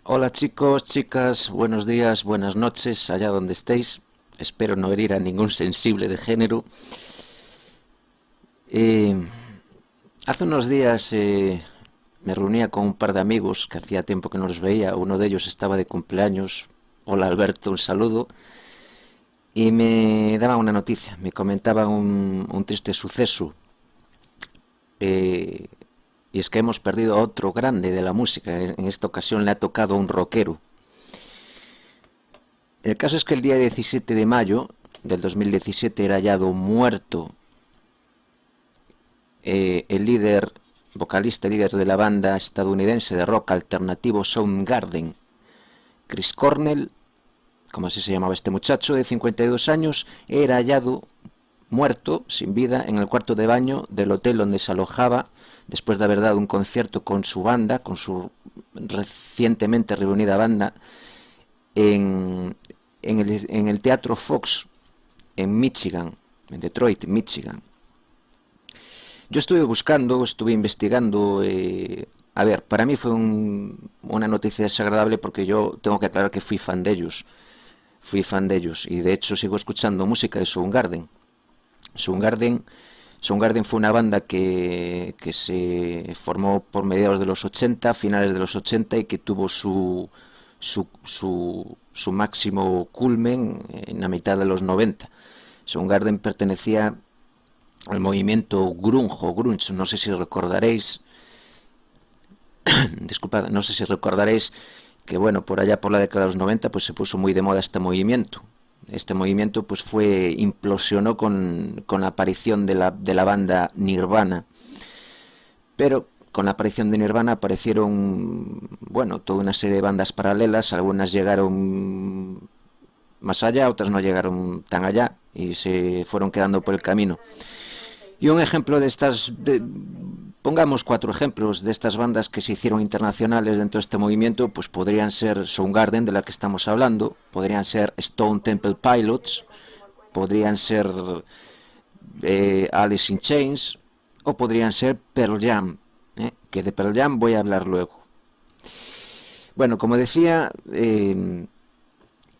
Hola chicos, chicas, buenos días, buenas noches, allá donde estéis. Espero no herir a ningún sensible de género. Hace unos días me reunía con un par de amigos que hacía tiempo que no los veía. Uno de ellos estaba de cumpleaños. Hola Alberto, un saludo. Y me daban una noticia, me comentaban un triste suceso. Y es que hemos perdido a otro grande de la música. En esta ocasión le ha tocado a un rockero. El caso es que el día 17 de mayo del 2017 era hallado muerto el líder, vocalista y líder de la banda estadounidense de rock alternativo Soundgarden, Chris Cornell, como así se llamaba este muchacho de 52 años, era hallado muerto, sin vida, en el cuarto de baño del hotel donde se alojaba después de haber dado un concierto con su banda, con su recientemente reunida banda, en el Teatro Fox, en Michigan, en Detroit, Michigan. Yo estuve investigando. A ver, para mí fue una noticia desagradable porque yo tengo que aclarar que fui fan de ellos. Fui fan de ellos y de hecho sigo escuchando música de Soundgarden. Soundgarden fue una banda que se formó por mediados de los 80, finales de los 80 y que tuvo su máximo culmen en la mitad de los 90. Soundgarden pertenecía al movimiento grunge, no sé si recordaréis, disculpad, no sé si recordaréis que bueno, por allá por la década de los 90 pues se puso muy de moda este movimiento. Este movimiento pues implosionó con la aparición de la banda Nirvana. Pero con la aparición de Nirvana aparecieron, bueno, toda una serie de bandas paralelas. Algunas llegaron más allá, otras no llegaron tan allá y se fueron quedando por el camino. Y un ejemplo de estas, pongamos 4 ejemplos de estas bandas que se hicieron internacionales dentro de este movimiento, pues podrían ser Soundgarden, de la que estamos hablando, podrían ser Stone Temple Pilots, podrían ser Alice in Chains, o podrían ser Pearl Jam, que de Pearl Jam voy a hablar luego. Bueno, como decía,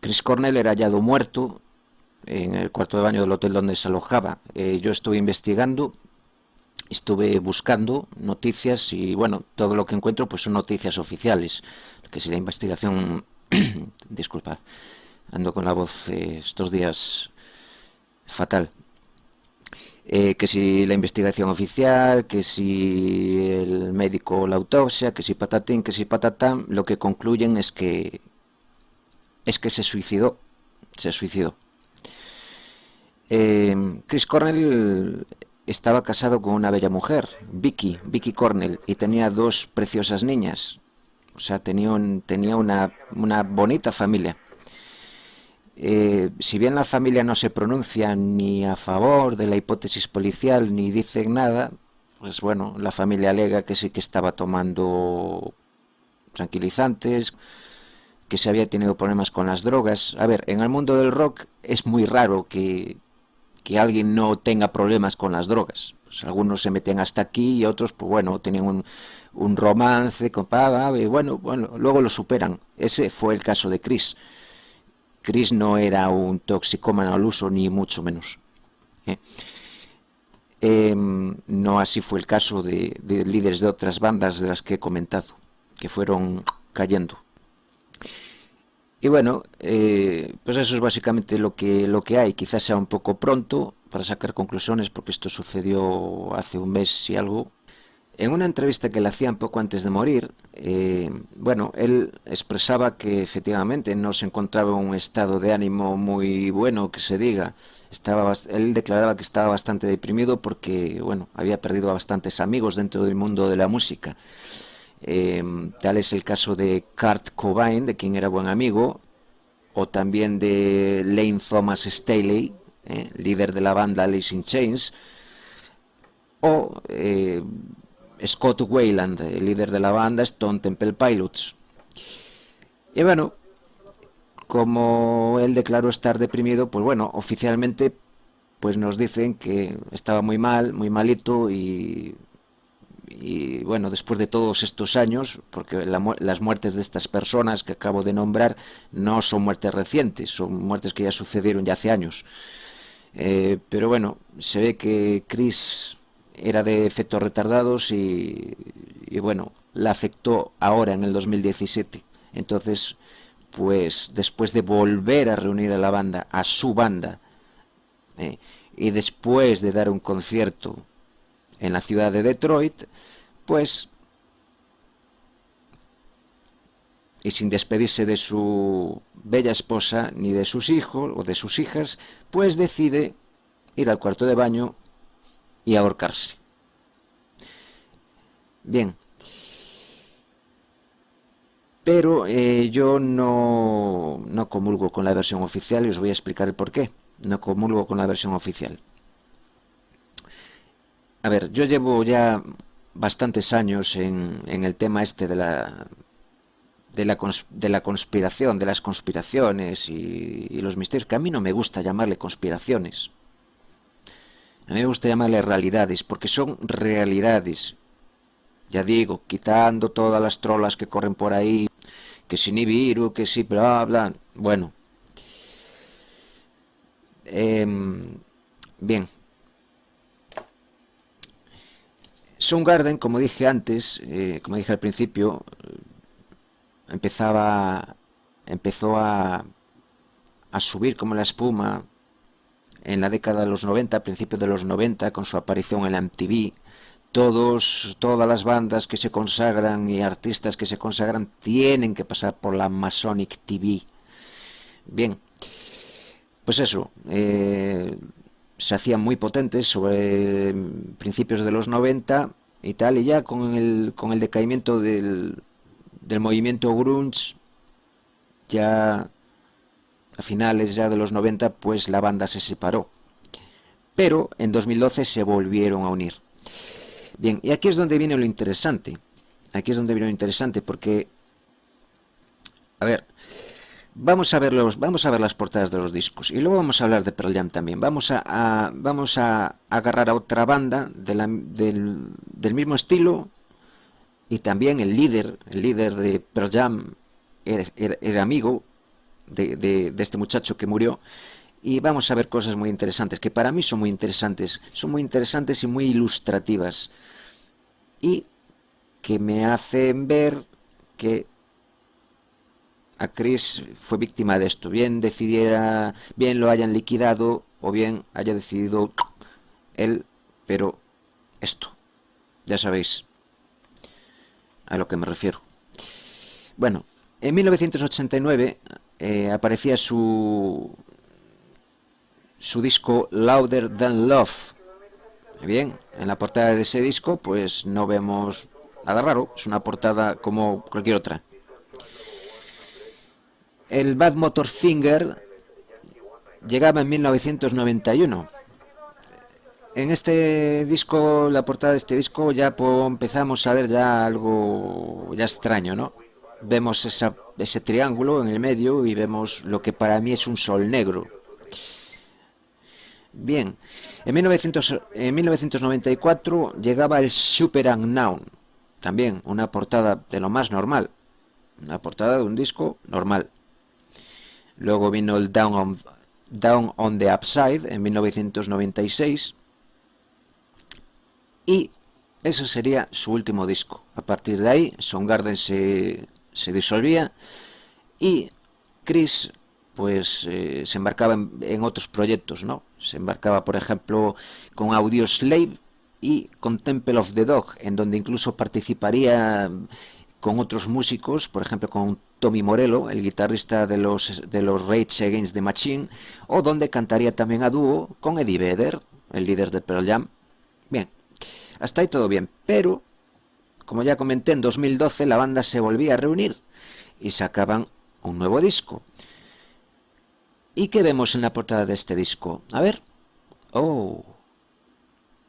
Chris Cornell era hallado muerto en el cuarto de baño del hotel donde se alojaba. Yo estuve investigando, estuve buscando noticias y bueno, todo lo que encuentro pues son noticias oficiales, que si la investigación disculpad, ando con la voz estos días fatal, que si la investigación oficial, que si el médico la autopsia, que si patatín, que si patatán, lo que concluyen es que se suicidó. Chris Cornell estaba casado con una bella mujer, Vicky Cornell, y tenía 2 preciosas niñas. O sea, tenía una bonita familia. Si bien la familia no se pronuncia ni a favor de la hipótesis policial ni dice nada, pues bueno, la familia alega que sí que estaba tomando tranquilizantes, que se había tenido problemas con las drogas. A ver, en el mundo del rock es muy raro que alguien no tenga problemas con las drogas. Pues algunos se meten hasta aquí y otros, pues bueno, tenían un romance con y bueno, luego lo superan. Ese fue el caso de Chris. Chris no era un toxicómano al uso, ni mucho menos. No así fue el caso de líderes de otras bandas de las que he comentado, que fueron cayendo. Y bueno, pues eso es básicamente lo que hay. Quizás sea un poco pronto para sacar conclusiones porque esto sucedió hace un mes y algo. En una entrevista que le hacían poco antes de morir, bueno, él expresaba que efectivamente no se encontraba en un estado de ánimo muy bueno, que se diga. Él declaraba que estaba bastante deprimido porque, bueno, había perdido a bastantes amigos dentro del mundo de la música. Tal es el caso de Kurt Cobain, de quien era buen amigo, o también de Lane Thomas Staley, líder de la banda Alice in Chains, o Scott Weiland, el líder de la banda Stone Temple Pilots. Y bueno, como él declaró estar deprimido, pues bueno, oficialmente pues nos dicen que estaba muy mal, muy malito y bueno, después de todos estos años, porque las muertes de estas personas que acabo de nombrar no son muertes recientes, son muertes que ya sucedieron ya hace años. Pero bueno, se ve que Chris era de efectos retardados y bueno, la afectó ahora en el 2017. Entonces, pues después de volver a reunir a la banda, a su banda, eh, y después de dar un concierto en la ciudad de Detroit, pues, y sin despedirse de su bella esposa ni de sus hijos o de sus hijas, pues decide ir al cuarto de baño y ahorcarse. Bien, pero yo no comulgo con la versión oficial y os voy a explicar el por qué. No comulgo con la versión oficial. A ver, yo llevo ya bastantes años en el tema este de la conspiración, de las conspiraciones y los misterios, que a mí no me gusta llamarle conspiraciones. A mí me gusta llamarle realidades, porque son realidades. Ya digo, quitando todas las trolas que corren por ahí, que si Nibiru, que si bla bla. Bueno, bien. Soundgarden, como dije antes, como dije al principio, empezó a subir como la espuma en la década de los 90, a principios de los 90, con su aparición en la MTV. Todas las bandas que se consagran y artistas que se consagran tienen que pasar por la Masonic TV. Bien, pues eso, se hacían muy potentes sobre principios de los 90 y tal, y ya con el decaimiento del movimiento grunge, ya a finales ya de los 90, pues la banda se separó. Pero en 2012 se volvieron a unir. Bien, y aquí es donde viene lo interesante. Aquí es donde viene lo interesante porque, a ver, vamos a ver las portadas de los discos y luego vamos a hablar de Pearl Jam también. Vamos a agarrar a otra banda del mismo estilo y también el líder de Pearl Jam era amigo de este muchacho que murió. Y vamos a ver cosas muy interesantes, que para mí son muy interesantes y muy ilustrativas, y que me hacen ver que a Chris fue víctima de esto, bien lo hayan liquidado o bien haya decidido él, pero esto, ya sabéis a lo que me refiero. Bueno, en 1989 aparecía su disco Louder Than Love. Bien, en la portada de ese disco pues no vemos nada raro, es una portada como cualquier otra. El Bad Motor Finger llegaba en 1991. En este disco, la portada de este disco, ya empezamos a ver ya algo ya extraño, ¿no? Vemos ese triángulo en el medio y vemos lo que para mí es un sol negro. Bien, en 1994 llegaba el Super Unknown, también una portada de lo más normal, una portada de un disco normal. Luego vino el Down on the Upside en 1996 y eso sería su último disco. A partir de ahí, Soundgarden se disolvía y Chris pues se embarcaba en otros proyectos, ¿no? Se embarcaba, por ejemplo, con Audioslave y con Temple of the Dog, en donde incluso participaría con otros músicos, por ejemplo con Tommy Morello, el guitarrista de los Rage Against the Machine, o donde cantaría también a dúo con Eddie Vedder, el líder de Pearl Jam. Bien, hasta ahí todo bien, pero como ya comenté, en 2012 la banda se volvía a reunir y sacaban un nuevo disco. ¿Y qué vemos en la portada de este disco? A ver. Oh,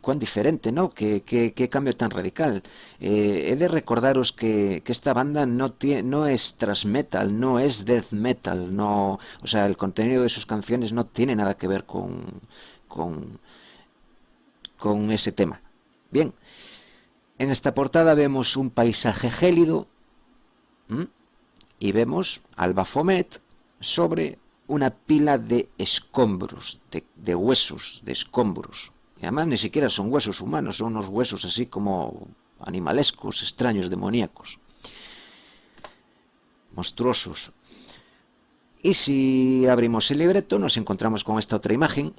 cuán diferente, ¿no? Qué cambio tan radical. He de recordaros que esta banda no es thrash metal, no es death metal, no, o sea, el contenido de sus canciones no tiene nada que ver con, con ese tema. Bien, en esta portada vemos un paisaje gélido, ¿m? Y vemos al Baphomet sobre una pila de escombros, de huesos, de escombros. Y además ni siquiera son huesos humanos, son unos huesos así como animalescos, extraños, demoníacos, monstruosos. Y si abrimos el libreto nos encontramos con esta otra imagen,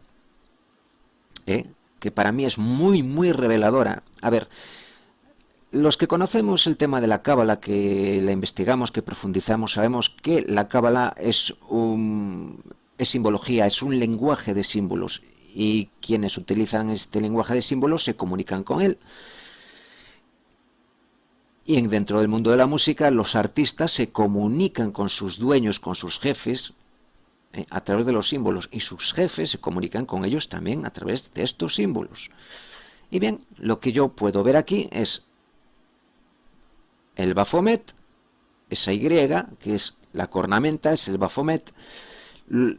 que para mí es muy, muy reveladora. A ver, los que conocemos el tema de la cábala, que la investigamos, que profundizamos, sabemos que la cábala es simbología, es un lenguaje de símbolos, y quienes utilizan este lenguaje de símbolos se comunican con él. Y dentro del mundo de la música, los artistas se comunican con sus dueños, con sus jefes, a través de los símbolos, y sus jefes se comunican con ellos también a través de estos símbolos. Y bien, lo que yo puedo ver aquí es el Baphomet, esa Y, que es la cornamenta, es el Baphomet,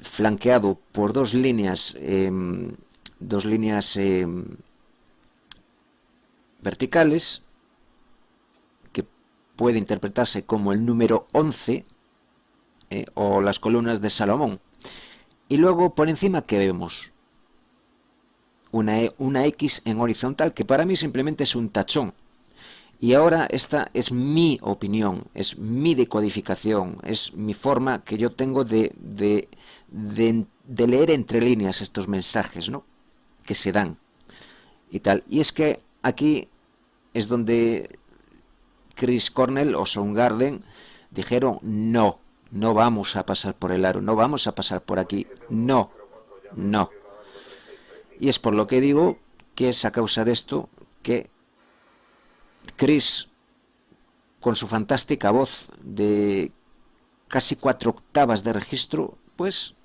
flanqueado por dos líneas verticales, que puede interpretarse como el número 11, o las columnas de Salomón. Y luego por encima, ¿qué vemos? Una X en horizontal, que para mí simplemente es un tachón. Y ahora esta es mi opinión, es mi decodificación, es mi forma que yo tengo de leer entre líneas estos mensajes, ¿no?, que se dan y tal. Y es que aquí es donde Chris Cornell o Soundgarden dijeron: no vamos a pasar por el aro, no vamos a pasar por aquí, no. Y es por lo que digo que es a causa de esto que Chris, con su fantástica voz de casi 4 octavas de registro, pues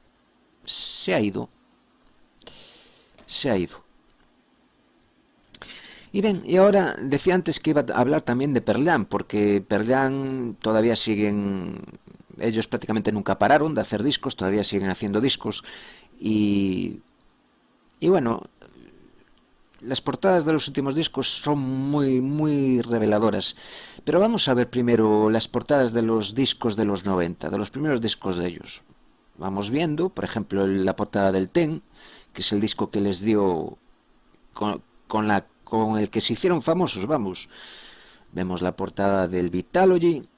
se ha ido. Y bien, y ahora decía antes que iba a hablar también de Pearl Jam, porque Pearl Jam todavía siguen, ellos prácticamente nunca pararon de hacer discos, todavía siguen haciendo discos, y bueno, las portadas de los últimos discos son muy, muy reveladoras. Pero vamos a ver primero las portadas de los discos de los 90, de los primeros discos de ellos. Vamos viendo, por ejemplo, la portada del Ten, que es el disco que les dio con el que se hicieron famosos, vamos. Vemos la portada del Vitalogy,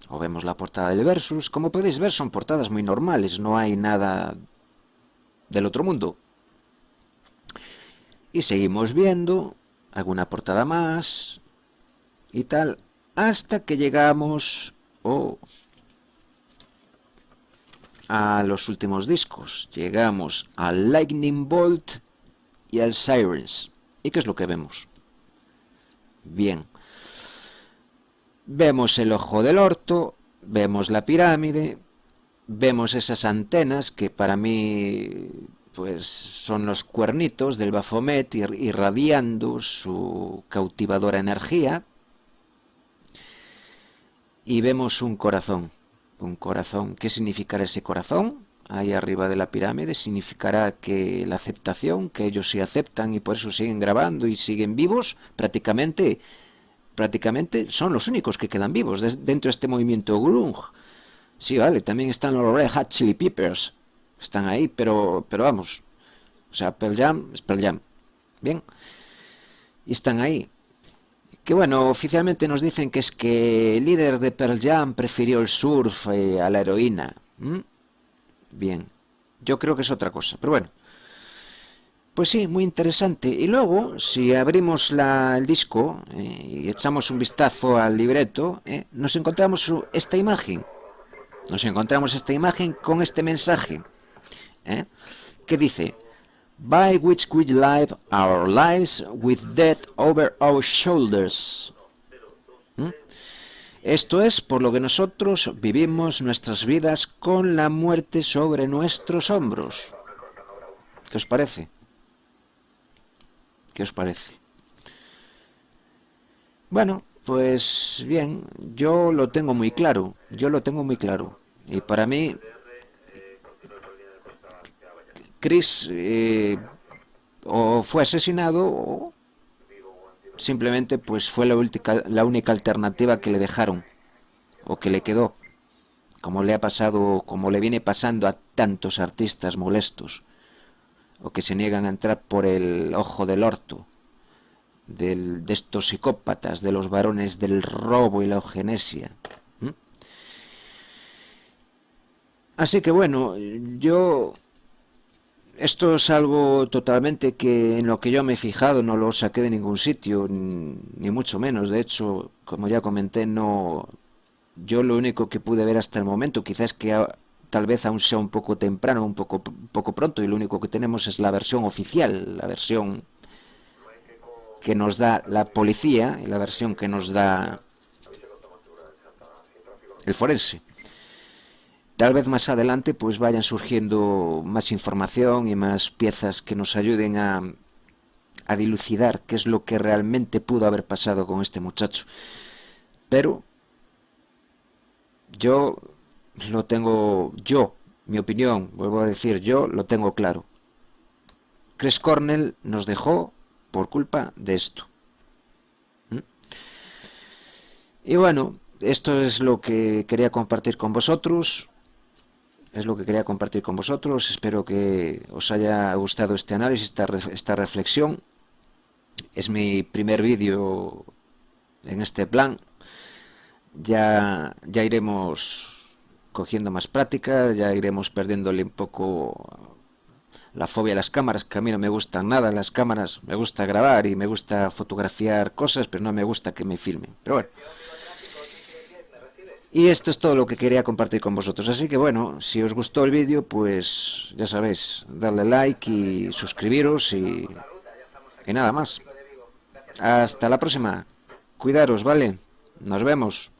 o vemos la portada del Versus. Como podéis ver, son portadas muy normales, no hay nada del otro mundo. Y seguimos viendo alguna portada más y tal, hasta que llegamos a los últimos discos. Llegamos al Lightning Bolt y al Sirens. ¿Y qué es lo que vemos? Bien, vemos el ojo del orto, vemos la pirámide, vemos esas antenas que para mí pues son los cuernitos del Baphomet irradiando su cautivadora energía, y vemos un corazón. ¿Qué significará ese corazón? Ahí arriba de la pirámide significará que la aceptación, que ellos sí aceptan y por eso siguen grabando y siguen vivos. Prácticamente son los únicos que quedan vivos dentro de este movimiento grunge. Sí, vale, también están los Red Hot Chili Peppers, están ahí, pero vamos, o sea, Pearl Jam es Pearl Jam. Bien, y están ahí. Que bueno, oficialmente nos dicen que es que el líder de Pearl Jam prefirió el surf a la heroína. Bien, yo creo que es otra cosa, pero bueno. Pues sí, muy interesante. Y luego, si abrimos el disco y echamos un vistazo al libreto, nos encontramos esta imagen. Nos encontramos esta imagen con este mensaje, que dice: by which we live our lives with death over our shoulders. Esto es por lo que nosotros vivimos nuestras vidas con la muerte sobre nuestros hombros. ¿Qué os parece? ¿Qué os parece? Bueno, pues bien, yo lo tengo muy claro, yo lo tengo muy claro. Y para mí, Chris o fue asesinado o simplemente pues fue la única alternativa que le dejaron o que le quedó, como le ha pasado, como le viene pasando a tantos artistas molestos o que se niegan a entrar por el ojo del orto de estos psicópatas, de los varones del robo y la eugenesia. ¿Mm? Así que bueno, yo esto es algo totalmente que en lo que yo me he fijado, no lo saqué de ningún sitio, ni mucho menos. De hecho, como ya comenté, no, yo lo único que pude ver hasta el momento, quizás que tal vez aún sea un poco temprano, un poco pronto, y lo único que tenemos es la versión oficial, la versión que nos da la policía y la versión que nos da el forense. Tal vez más adelante pues vayan surgiendo más información y más piezas que nos ayuden a dilucidar qué es lo que realmente pudo haber pasado con este muchacho. Pero yo mi opinión, vuelvo a decir, yo lo tengo claro. Chris Cornell nos dejó por culpa de esto. ¿Mm? Y bueno, esto es lo que quería compartir con vosotros. Es lo que quería compartir con vosotros. Espero que os haya gustado este análisis, esta reflexión. Es mi primer vídeo en este plan. Ya iremos cogiendo más práctica, ya iremos perdiéndole un poco la fobia a las cámaras, que a mí no me gustan nada las cámaras. Me gusta grabar y me gusta fotografiar cosas, pero no me gusta que me filmen. Pero bueno. Y esto es todo lo que quería compartir con vosotros. Así que bueno, si os gustó el vídeo, pues ya sabéis, darle like y suscribiros y nada más. Hasta la próxima. Cuidaros, ¿vale? Nos vemos.